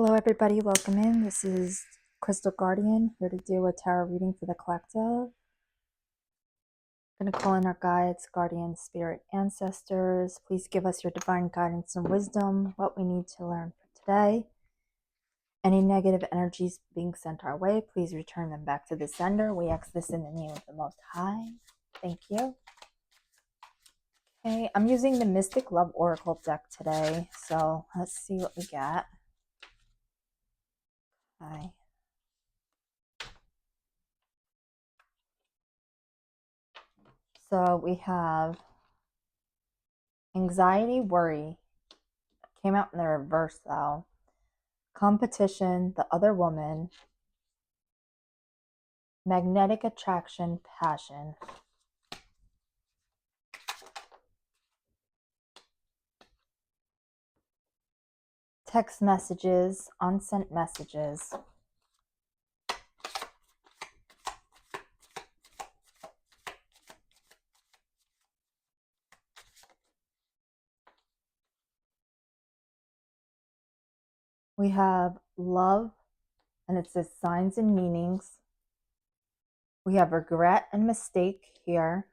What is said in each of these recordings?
Hello everybody, welcome in. This is Crystal Guardian, here to do a tarot reading for the collective. I'm going to call in our guides, guardians, spirit, ancestors. Please give us your divine guidance and wisdom, what we need to learn for today. Any negative energies being sent our way, please return them back to the sender. We ask this in the name of the Most High. Thank you. Okay, I'm using the Mystic Love Oracle deck today, so let's see what we got. Hi. So we have anxiety, worry. Came out in the reverse though. Competition, the other woman. Magnetic attraction, passion. Text messages, unsent messages. We have love, and it says signs and meanings. We have regret and mistake here.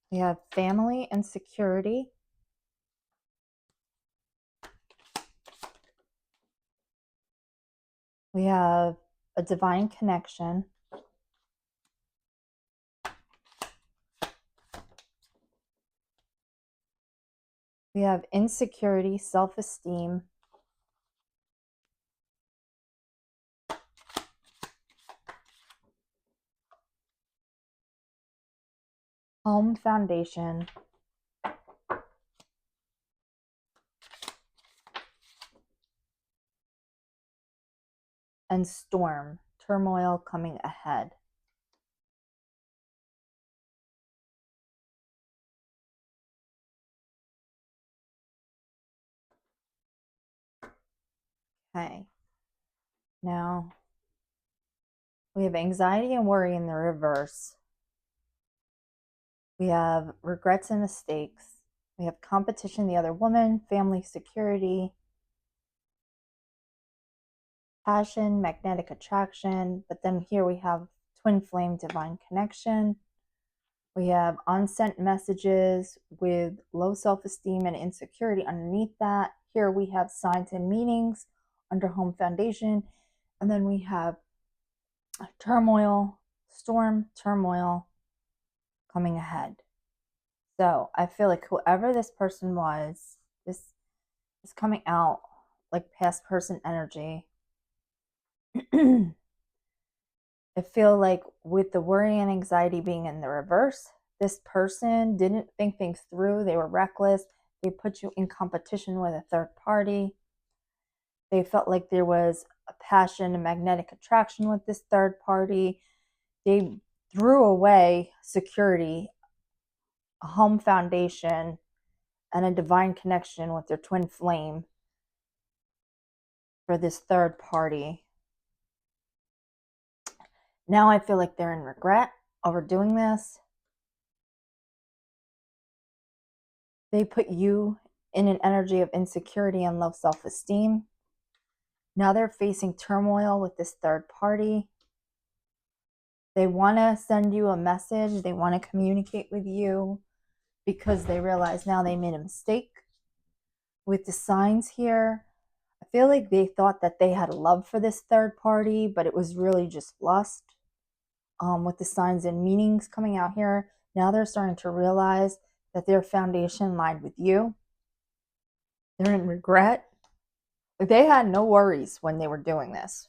We have family and security. We have a divine connection. We have insecurity, self-esteem. Home foundation. And storm, turmoil coming ahead. Okay. Now, we have anxiety and worry in the reverse. We have regrets and mistakes. We have competition, the other woman, family, security, passion, magnetic attraction. But then here we have twin flame, divine connection. We have unsent messages with low self-esteem and insecurity underneath that. Here we have signs and meanings under home foundation. And then we have turmoil, storm, turmoil coming ahead. So I feel like whoever this person was, this is coming out like past person energy. I feel like with the worry and anxiety being in the reverse, this person didn't think things through. They were reckless. They put you in competition with a third party. They felt like there was a passion and magnetic attraction with this third party. They threw away security, a home foundation, and a divine connection with their twin flame for this third party. Now I feel like they're in regret over doing this. They put you in an energy of insecurity and low self-esteem. Now they're facing turmoil with this third party. They want to send you a message. They want to communicate with you because they realize now they made a mistake. With the signs here, I feel like they thought that they had love for this third party, but it was really just lust. With the signs and meanings coming out here, now they're starting to realize that their foundation lied with you. They're in regret. Like they had no worries when they were doing this.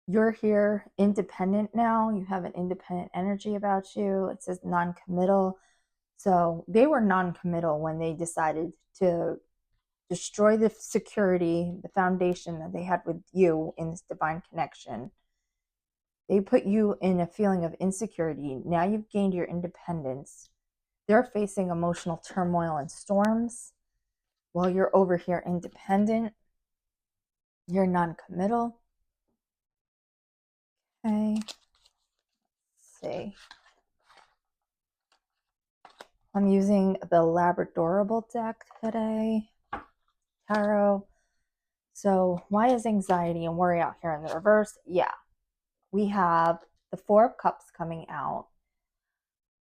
You're here independent now. You have an independent energy about you. It says non-committal. So they were non-committal when they decided to destroy the security, the foundation that they had with you in this divine connection. They put you in a feeling of insecurity. Now you've gained your independence. They're facing emotional turmoil and storms while you're over here independent. You're non-committal. Okay. Let's see. I'm using the Labradorable deck today. Tarot. So why is anxiety and worry out here in the reverse? Yeah. We have the Four of Cups coming out.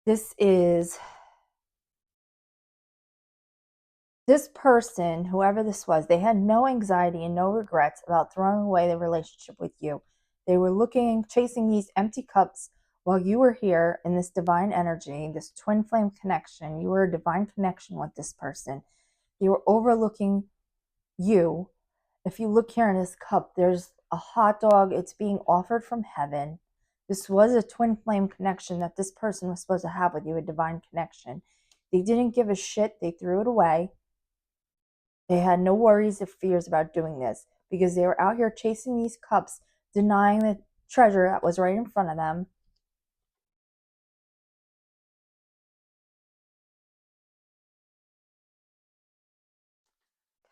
This person, whoever this was, they had no anxiety and no regrets about throwing away the relationship with you. They were chasing these empty cups while you were here in this divine energy, this twin flame connection. You were a divine connection with this person. They were overlooking you. If you look here in this cup, there's a hot dog. It's being offered from heaven. This was a twin flame connection that this person was supposed to have with you, a divine connection. They didn't give a shit. They threw it away. They had no worries or fears about doing this because they were out here chasing these cups, denying the treasure that was right in front of them.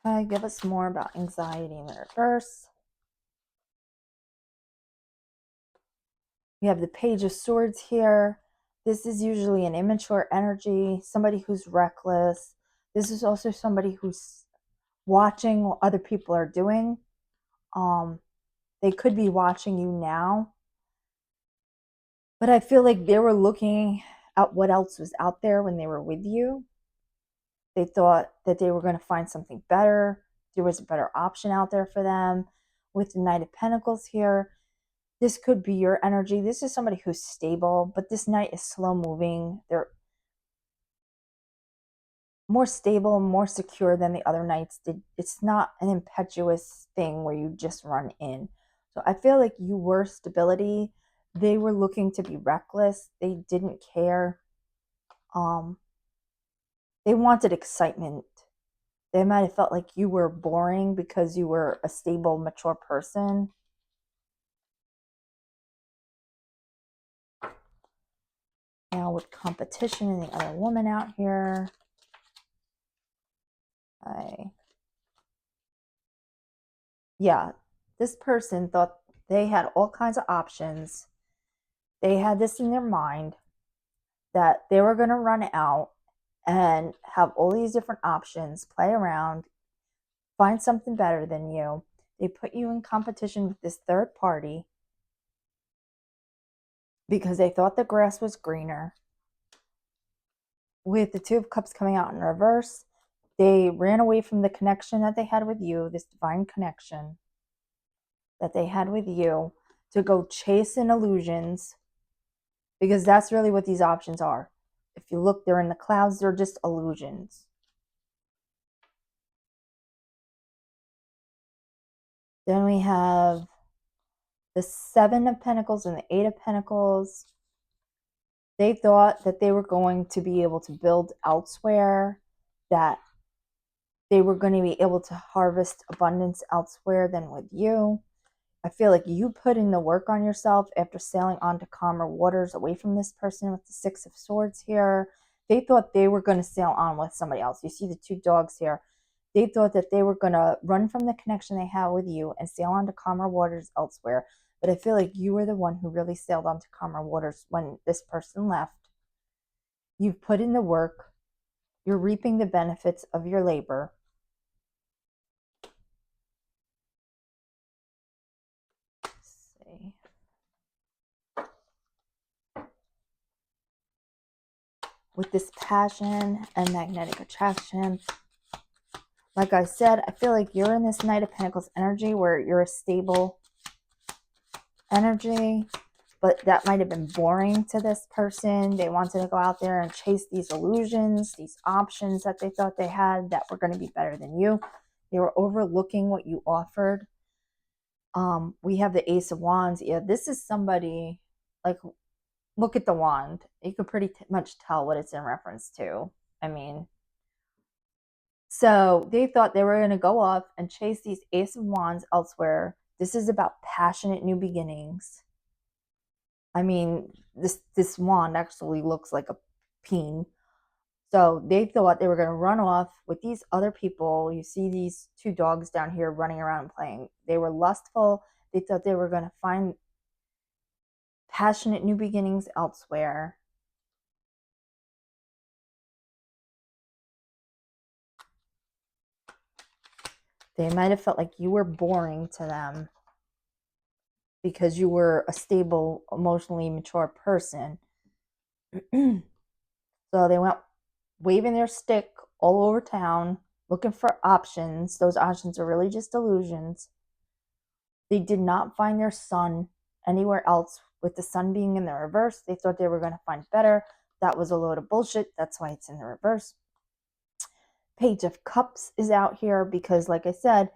Okay, give us more about anxiety in the reverse. We have the Page of Swords here. This is usually an immature energy, somebody who's reckless. This is also somebody who's watching what other people are doing. They could be watching you now, but I feel like they were looking at what else was out there when they were with you. They thought that they were going to find something better. There was a better option out there for them. With the Knight of Pentacles here, this could be your energy. This is somebody who's stable, but this Knight is slow moving. They're more stable, more secure than the other Knights. It's not an impetuous thing where you just run in. So I feel like you were stability. They were looking to be reckless. They didn't care. They wanted excitement. They might have felt like you were boring because you were a stable, mature person. Now with competition and the other woman out here, yeah, this person thought they had all kinds of options. They had this in their mind that they were going to run out and have all these different options, play around, find something better than you. They put you in competition with this third party because they thought the grass was greener. With the Two of Cups coming out in reverse, they ran away from the connection that they had with you, this divine connection that they had with you, to go chasing illusions, because that's really what these options are. If you look, they're in the clouds, they're just illusions. Then we have the Seven of Pentacles and the Eight of Pentacles. They thought that they were going to be able to build elsewhere, that they were going to be able to harvest abundance elsewhere than with you. I feel like you put in the work on yourself after sailing onto calmer waters away from this person with the Six of Swords here. They thought they were going to sail on with somebody else. You see the two dogs here. They thought that they were going to run from the connection they have with you and sail onto calmer waters elsewhere. But I feel like you were the one who really sailed onto calmer waters when this person left. You've put in the work. You're reaping the benefits of your labor. Let's see. With this passion and magnetic attraction, like I said, I feel like you're in this Knight of Pentacles energy where you're a stable energy, but that might have been boring to this person. They wanted to go out there and chase these illusions, these options that they thought they had that were going to be better than you. They were overlooking what you offered. We have the Ace of Wands. Yeah, this is somebody, like, look at the wand. You could pretty much tell what it's in reference to. I mean, so they thought they were going to go off and chase these Ace of Wands elsewhere. This is about passionate new beginnings. I mean, this wand actually looks like a peen. So they thought they were going to run off with these other people. You see these two dogs down here running around and playing. They were lustful. They thought they were going to find passionate new beginnings elsewhere. They might have felt like you were boring to them because you were a stable, emotionally mature person. So they went waving their stick all over town, looking for options. Those options are really just illusions. They did not find their son anywhere else. With the sun being in the reverse, they thought they were going to find better. That was a load of bullshit. That's why it's in the reverse. Page of Cups is out here because, like I said,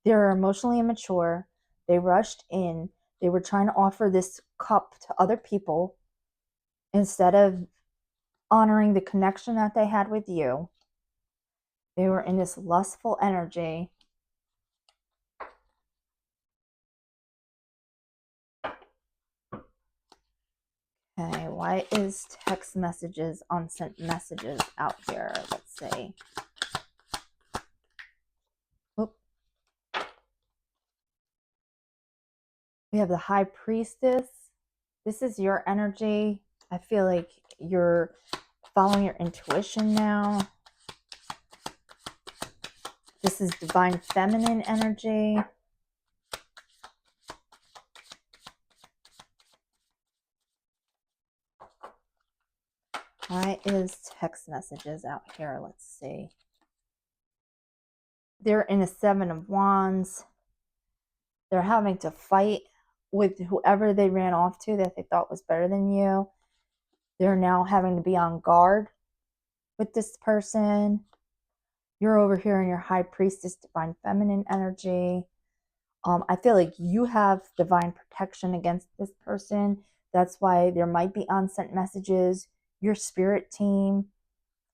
they're emotionally immature. They rushed in. They were trying to offer this cup to other people instead of honoring the connection that they had with you. They were in this lustful energy. Okay, why is text messages, unsent messages out here? Let's see. Oop. We have the High Priestess. This is your energy. I feel like you're following your intuition now. This is Divine Feminine energy. Why is text messages out here? Let's see. They're in a Seven of Wands. They're having to fight with whoever they ran off to that they thought was better than you. They're now having to be on guard with this person. You're over here in your High Priestess, Divine Feminine energy. I feel like you have divine protection against this person. That's why there might be unsent messages. Your spirit team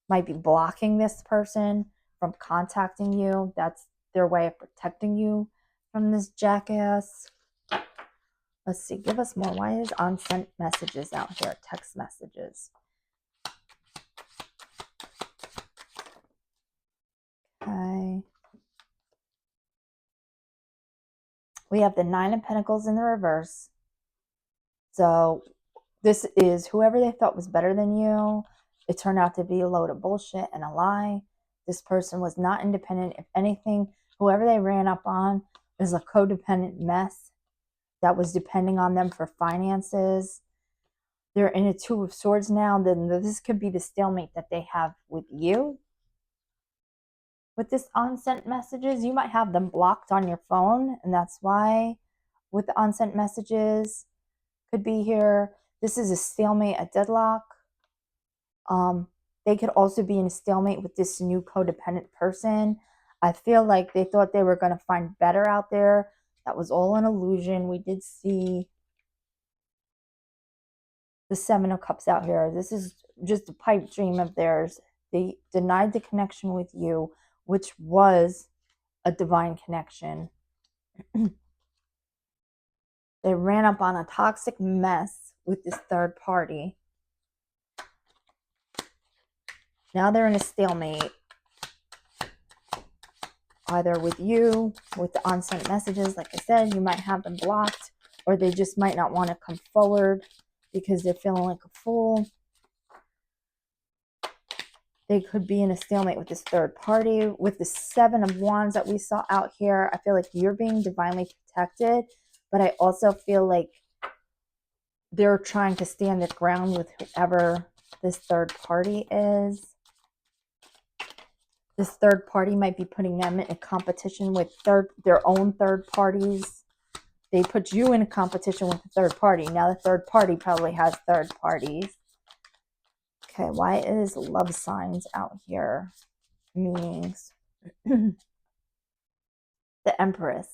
might be blocking this person from contacting you. That's their way of protecting you from this jackass. Let's see. Give us more. Why is unsent messages out here? Text messages. Okay. We have the Nine of Pentacles in the reverse. So this is whoever they thought was better than you. It turned out to be a load of bullshit and a lie. This person was not independent. If anything, whoever they ran up on is a codependent mess that was depending on them for finances. They're in a Two of Swords now. Then this could be the stalemate that they have with you. With this unsent messages, you might have them blocked on your phone, and that's why with the unsent messages could be here. This is a stalemate, a deadlock. They could also be in a stalemate with this new codependent person. I feel like they thought they were going to find better out there. That was all an illusion. We did see the Seven of Cups out here. This is just a pipe dream of theirs. They denied the connection with you, which was a divine connection. They ran up on a toxic mess with this third party. Now they're in a stalemate. Either with you, with the unsent messages, like I said, you might have them blocked, or they just might not want to come forward because they're feeling like a fool. They could be in a stalemate with this third party. With the Seven of Wands that we saw out here, I feel like you're being divinely protected, but I also feel like they're trying to stand their ground with whoever this third party is. This third party might be putting them in a competition with their own third parties. They put you in a competition with the third party. Now the third party probably has third parties. Okay, why is love signs out here? Meanings. The Empress.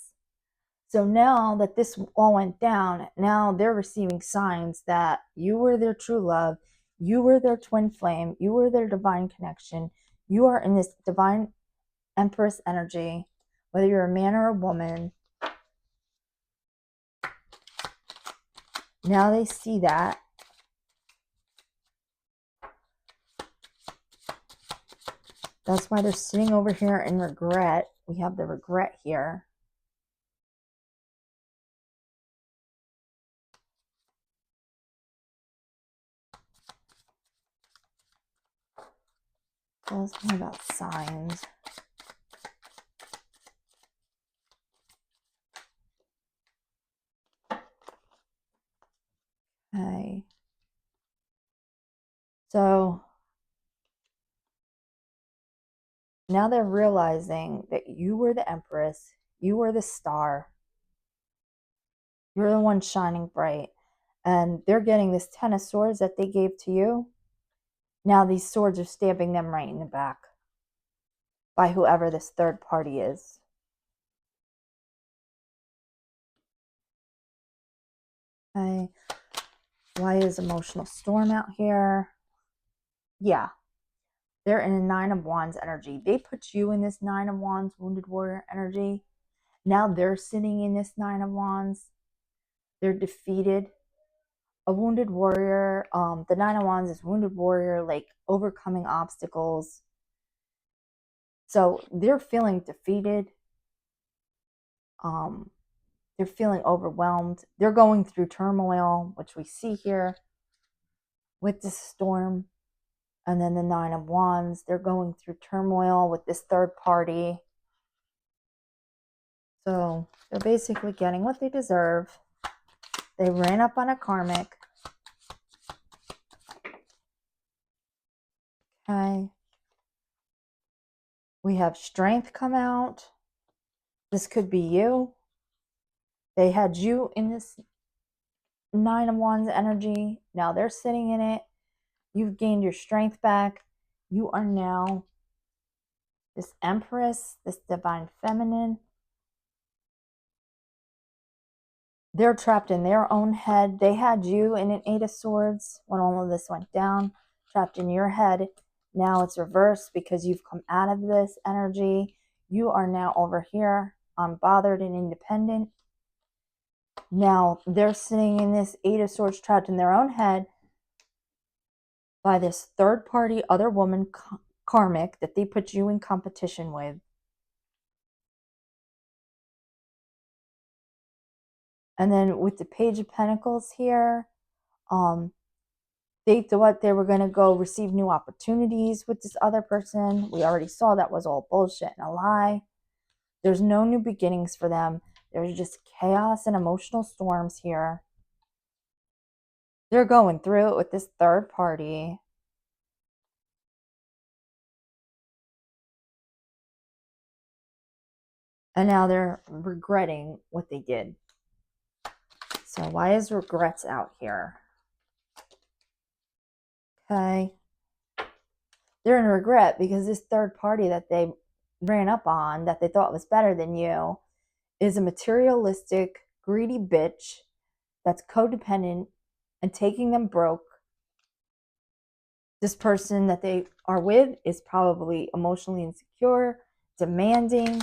So now that this all went down, now they're receiving signs that you were their true love. You were their twin flame. You were their divine connection. You are in this divine Empress energy, whether you're a man or a woman. Now they see that. That's why they're sitting over here in regret. We have the regret here. Tell us more about signs. Okay. So now they're realizing that you were the Empress. You were the star. You're the one shining bright. And they're getting this 10 of swords that they gave to you. Now these swords are stabbing them right in the back by whoever this third party is. Okay. Why is emotional storm out here? Yeah. They're in a 9 of Wands energy. They put you in this 9 of Wands wounded warrior energy. Now they're sitting in this 9 of Wands. They're defeated. A wounded warrior. The 9 of Wands is wounded warrior, like overcoming obstacles. So they're feeling defeated. They're feeling overwhelmed. They're going through turmoil, which we see here with this storm. And then the 9 of Wands, they're going through turmoil with this third party. So they're basically getting what they deserve. They ran up on a karmic. Okay. We have strength come out. This could be you. They had you in this 9 of Wands energy. Now they're sitting in it. You've gained your strength back. You are now this Empress, this divine feminine. They're trapped in their own head. They had you in an 8 of Swords when all of this went down, trapped in your head. Now it's reversed because you've come out of this energy. You are now over here, unbothered and independent. Now they're sitting in this 8 of Swords trapped in their own head by this third party other woman karmic that they put you in competition with. And then with the Page of Pentacles here, they thought they were going to go receive new opportunities with this other person. We already saw that was all bullshit and a lie. There's no new beginnings for them. There's just chaos and emotional storms here. They're going through it with this third party. And now they're regretting what they did. So why is regrets out here? Okay. They're in regret because this third party that they ran up on, that they thought was better than you, is a materialistic, greedy bitch that's codependent and taking them broke. This person that they are with is probably emotionally insecure, demanding,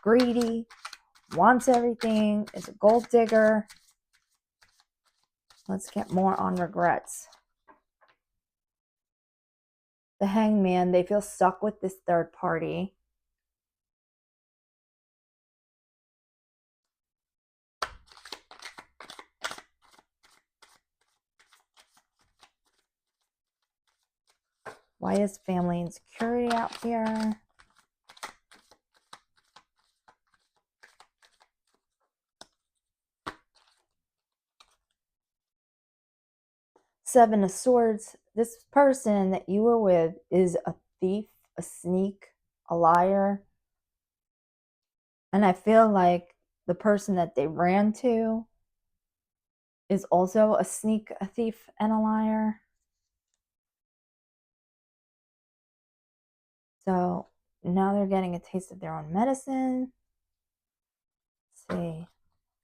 greedy, wants everything, is a gold digger. Let's get more on regrets. The Hangman, they feel stuck with this third party. Why is family insecurity out here? Seven of Swords. This person that you were with is a thief, a sneak, a liar. And I feel like the person that they ran to is also a sneak, a thief, and a liar. So now they're getting a taste of their own medicine. Let's see.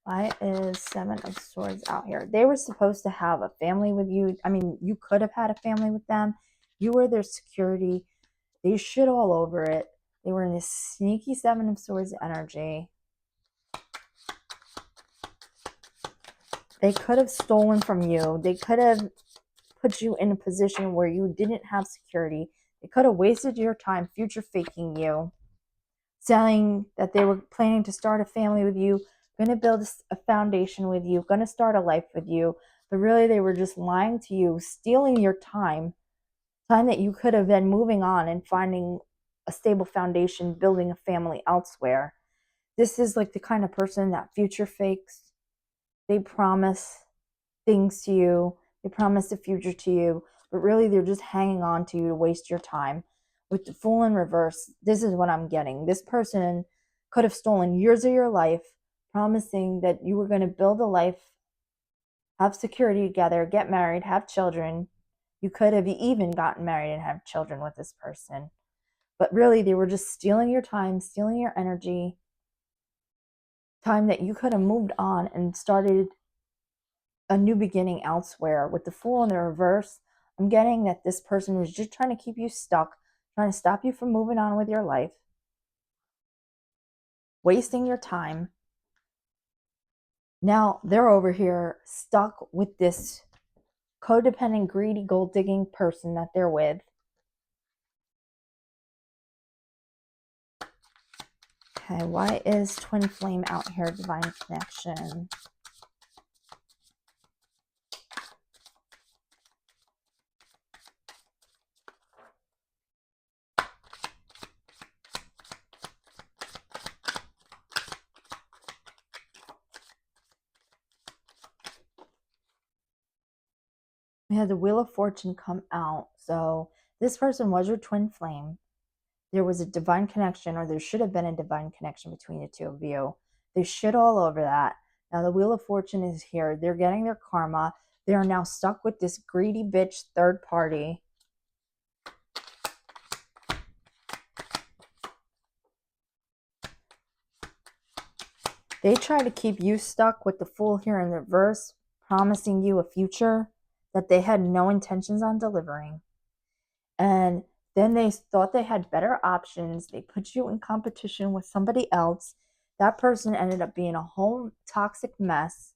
Why is Seven of Swords out here? They were supposed to have a family with you. I mean, you could have had a family with them. You were their security. They shit all over it. They were in this sneaky Seven of Swords energy. They could have stolen from you. They could have put you in a position where you didn't have security. They could have wasted your time future faking you, saying that they were planning to start a family with you, going to build a foundation with you, going to start a life with you. But really, they were just lying to you, stealing your time that you could have been moving on and finding a stable foundation, building a family elsewhere. This is like the kind of person that future fakes. They promise things to you, they promise a future to you, but really they're just hanging on to you to waste your time. With the Fool in reverse, this is what I'm getting. This person could have stolen years of your life, promising that you were going to build a life, have security together, get married, have children. You could have even gotten married and have children with this person. But really, they were just stealing your time, stealing your energy, time that you could have moved on and started a new beginning elsewhere. With the Fool in the reverse, I'm getting that this person was just trying to keep you stuck, trying to stop you from moving on with your life, wasting your time. Now they're over here stuck with this codependent, greedy, gold digging person that they're with. Okay, why is Twin Flame out here, Divine Connection? We had the Wheel of Fortune come out. So this person was your twin flame. There was a divine connection, or there should have been a divine connection between the two of you. They shit all over that. Now the Wheel of Fortune is here. They're getting their karma. They are now stuck with this greedy bitch third party. They try to keep you stuck with the Fool here in reverse, promising you a future that they had no intentions on delivering. And then they thought they had better options. They put you in competition with somebody else. That person ended up being a whole toxic mess.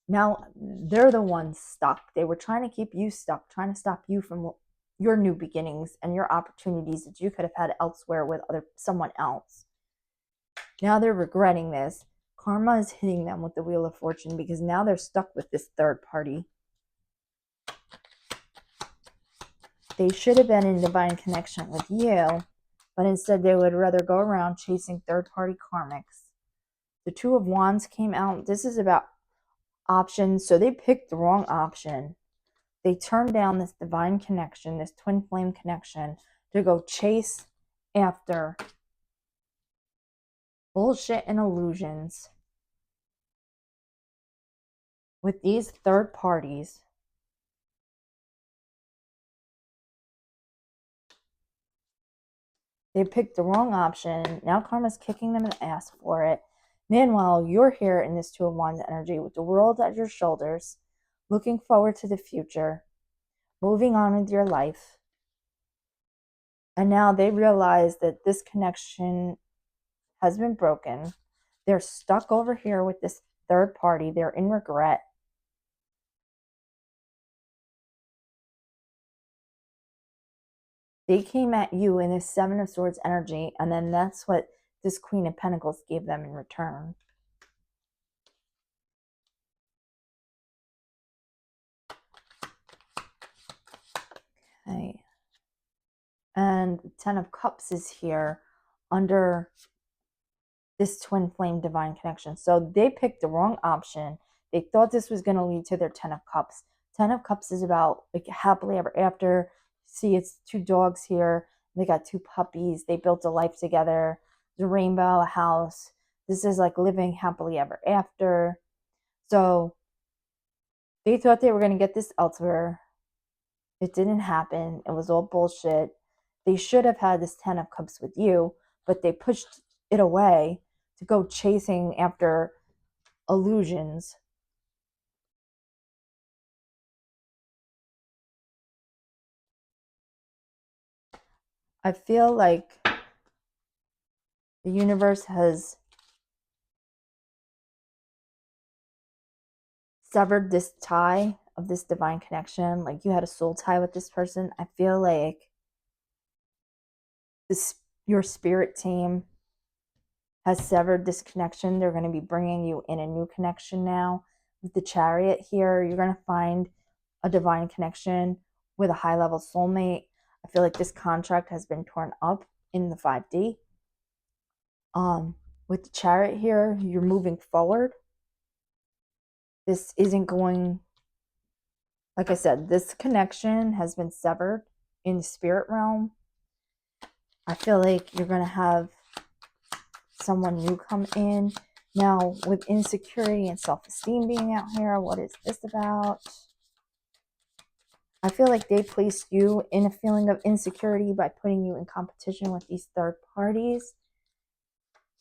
Now they're the ones stuck. They were trying to keep you stuck, trying to stop you from your new beginnings and your opportunities that you could have had elsewhere with someone else. Now they're regretting this. Karma is hitting them with the Wheel of Fortune because now they're stuck with this third party. They should have been in divine connection with you, but instead they would rather go around chasing third-party karmics. The Two of Wands came out. This is about options. So they picked the wrong option. They turned down this divine connection, this twin flame connection, to go chase after bullshit and illusions with these third parties. They picked the wrong option. Now karma's kicking them in the ass for it. Meanwhile, you're here in this Two of Wands energy with the world at your shoulders, looking forward to the future, moving on with your life. And now they realize that this connection has been broken. They're stuck over here with this third party. They're in regret. They came at you in this Seven of Swords energy, and then that's what this Queen of Pentacles gave them in return. Okay. And Ten of Cups is here under this twin flame divine connection. So they picked the wrong option. They thought this was going to lead to their Ten of Cups. Ten of Cups is about like happily ever after. See, it's two dogs here. They got two puppies. They built a life together. The rainbow, a house. This is like living happily ever after. So they thought they were going to get this elsewhere. It didn't happen. It was all bullshit. They should have had this Ten of Cups with you, but they pushed it away to go chasing after illusions. I feel like the universe has severed this tie of this divine connection. Like you had a soul tie with this person. I feel like your spirit team has severed this connection. They're going to be bringing you in a new connection now. With the Chariot here, you're going to find a divine connection with a high level soulmate. I feel like this contract has been torn up in the 5D. With the Chariot here, you're moving forward. This isn't going, like I said, this connection has been severed in the spirit realm. I feel like you're going to have someone new come in. Now, with insecurity and self-esteem being out here, what is this about? I feel like they placed you in a feeling of insecurity by putting you in competition with these third parties.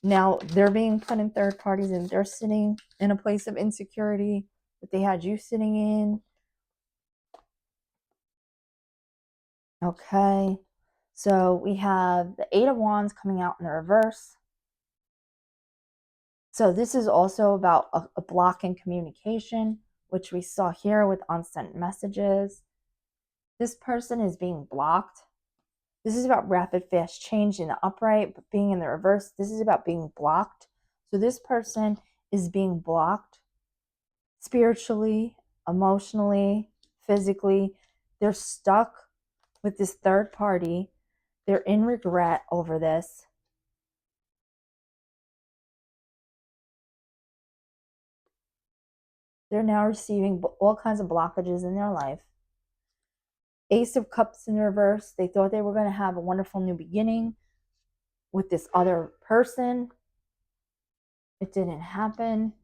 Now, they're being put in third parties and they're sitting in a place of insecurity that they had you sitting in. Okay. So we have the Eight of Wands coming out in the reverse. So this is also about a block in communication, which we saw here with unsent messages. This person is being blocked. This is about rapid, fast change in the upright, but being in the reverse, this is about being blocked. So this person is being blocked spiritually, emotionally, physically. They're stuck with this third party. They're in regret over this. They're now receiving all kinds of blockages in their life. Ace of Cups in reverse. They thought they were going to have a wonderful new beginning with this other person. It didn't happen.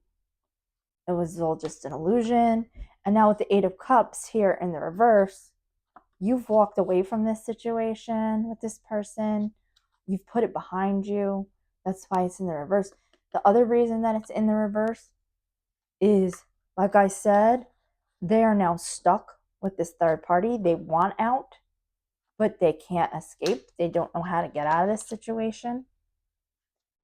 It was all just an illusion. And now with the Eight of Cups here in the reverse, you've walked away from this situation with this person. You've put it behind you. That's why it's in the reverse. The other reason that it's in the reverse is, like I said, they are now stuck with this third party. They want out, but they can't escape. They don't know how to get out of this situation.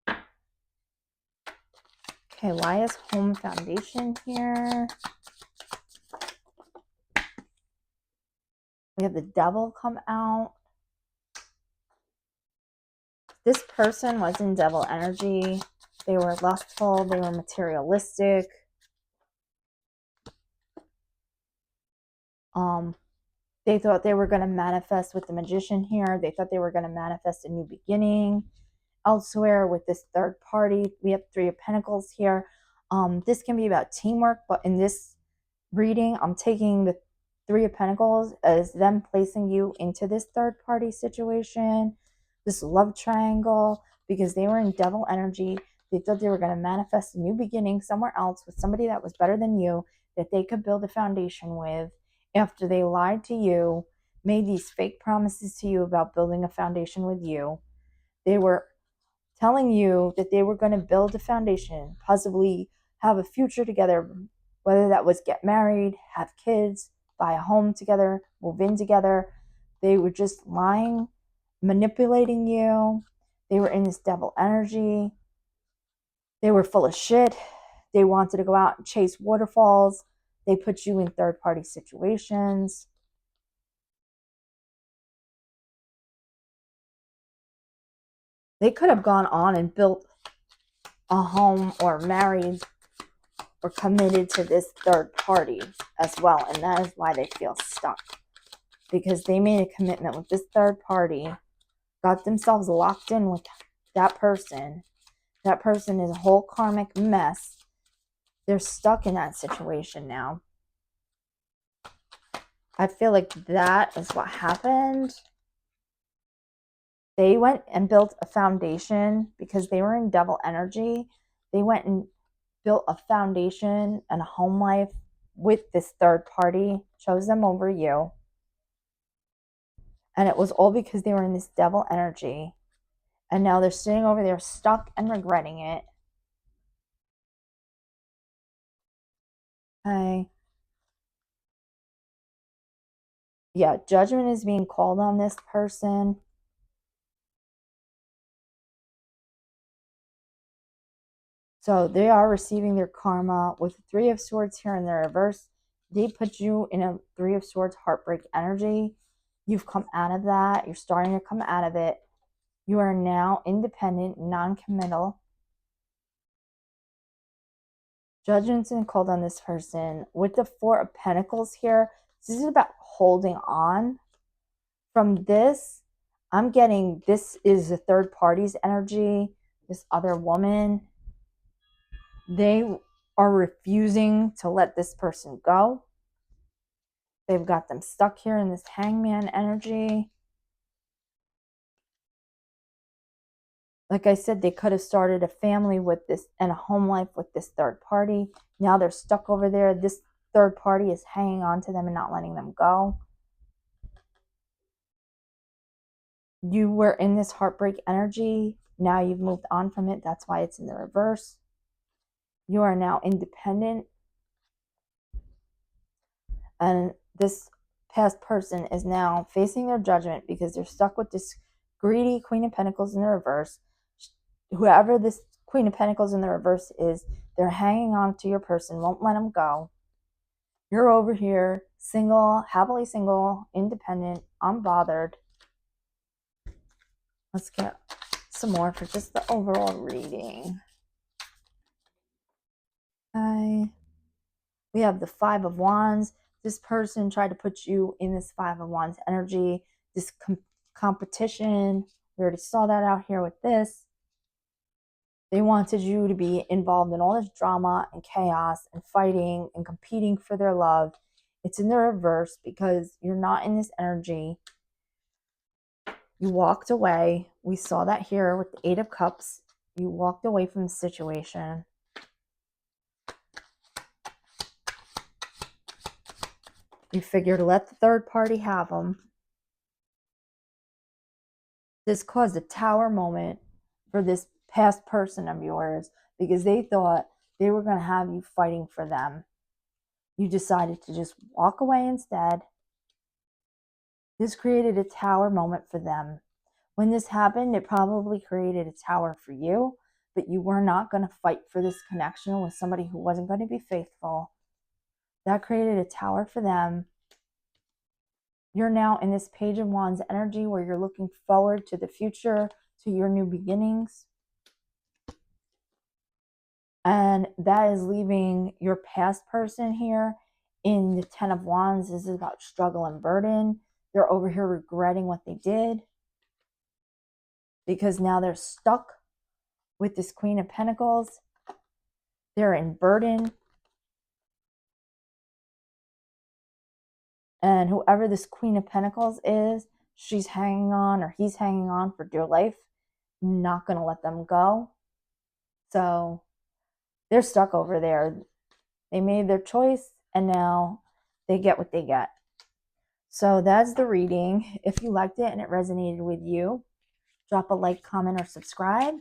Okay, why is home foundation here? We have the devil come out. This person was in devil energy. They were lustful. They were materialistic. They thought they were going to manifest with the magician here. They thought they were going to manifest a new beginning. Elsewhere with this third party, we have Three of Pentacles here. This can be about teamwork, but in this reading, I'm taking the Three of Pentacles as them placing you into this third party situation, this love triangle, because they were in devil energy. They thought they were going to manifest a new beginning somewhere else with somebody that was better than you, that they could build a foundation with. After they lied to you, made these fake promises to you about building a foundation with you, they were telling you that they were going to build a foundation, possibly have a future together, whether that was get married, have kids, buy a home together, move in together. They were just lying, manipulating you. They were in this devil energy. They were full of shit. They wanted to go out and chase waterfalls. They put you in third-party situations. They could have gone on and built a home or married or committed to this third party as well. And that is why they feel stuck. Because they made a commitment with this third party, got themselves locked in with that person. That person is a whole karmic mess. They're stuck in that situation now. I feel like that is what happened. They went and built a foundation because they were in devil energy. They went and built a foundation and a home life with this third party, chose them over you. And it was all because they were in this devil energy. And now they're sitting over there stuck and regretting it. Okay. Yeah, judgment is being called on this person. So they are receiving their karma with the Three of Swords here in the reverse. They put you in a Three of Swords heartbreak energy. You've come out of that. You're starting to come out of it. You are now independent, non-committal. Judgment's been called on this person. With the Four of Pentacles here, this is about holding on. From this, I'm getting this is the third party's energy. This other woman, they are refusing to let this person go. They've got them stuck here in this hangman energy. Like I said, they could have started a family with this and a home life with this third party. Now they're stuck over there. This third party is hanging on to them and not letting them go. You were in this heartbreak energy. Now you've moved on from it. That's why it's in the reverse. You are now independent. And this past person is now facing their judgment because they're stuck with this greedy Queen of Pentacles in the reverse. Whoever this Queen of Pentacles in the reverse is, they're hanging on to your person, won't let them go. You're over here, single, happily single, independent, unbothered. Let's get some more for just the overall reading. Okay. We have the Five of Wands. This person tried to put you in this Five of Wands energy, this competition. We already saw that out here with this. They wanted you to be involved in all this drama and chaos and fighting and competing for their love. It's in the reverse because you're not in this energy. You walked away. We saw that here with the Eight of Cups. You walked away from the situation. You figured let the third party have them. This caused a tower moment for this past person of yours because they thought they were going to have you fighting for them. You decided to just walk away instead. This created a tower moment for them. When this happened, it probably created a tower for you, but you were not going to fight for this connection with somebody who wasn't going to be faithful. That created a tower for them. You're now in this Page of Wands energy where you're looking forward to the future, to your new beginnings. And that is leaving your past person here in the Ten of Wands. This is about struggle and burden. They're over here regretting what they did because now they're stuck with this Queen of Pentacles. They're in burden. And whoever this Queen of Pentacles is, she's hanging on or he's hanging on for dear life. Not going to let them go. So they're stuck over there. They made their choice and now they get what they get. So that's the reading. If you liked it and it resonated with you, drop a like, comment, or subscribe.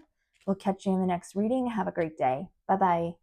We'll catch you in the next reading. Have a great day. Bye-bye.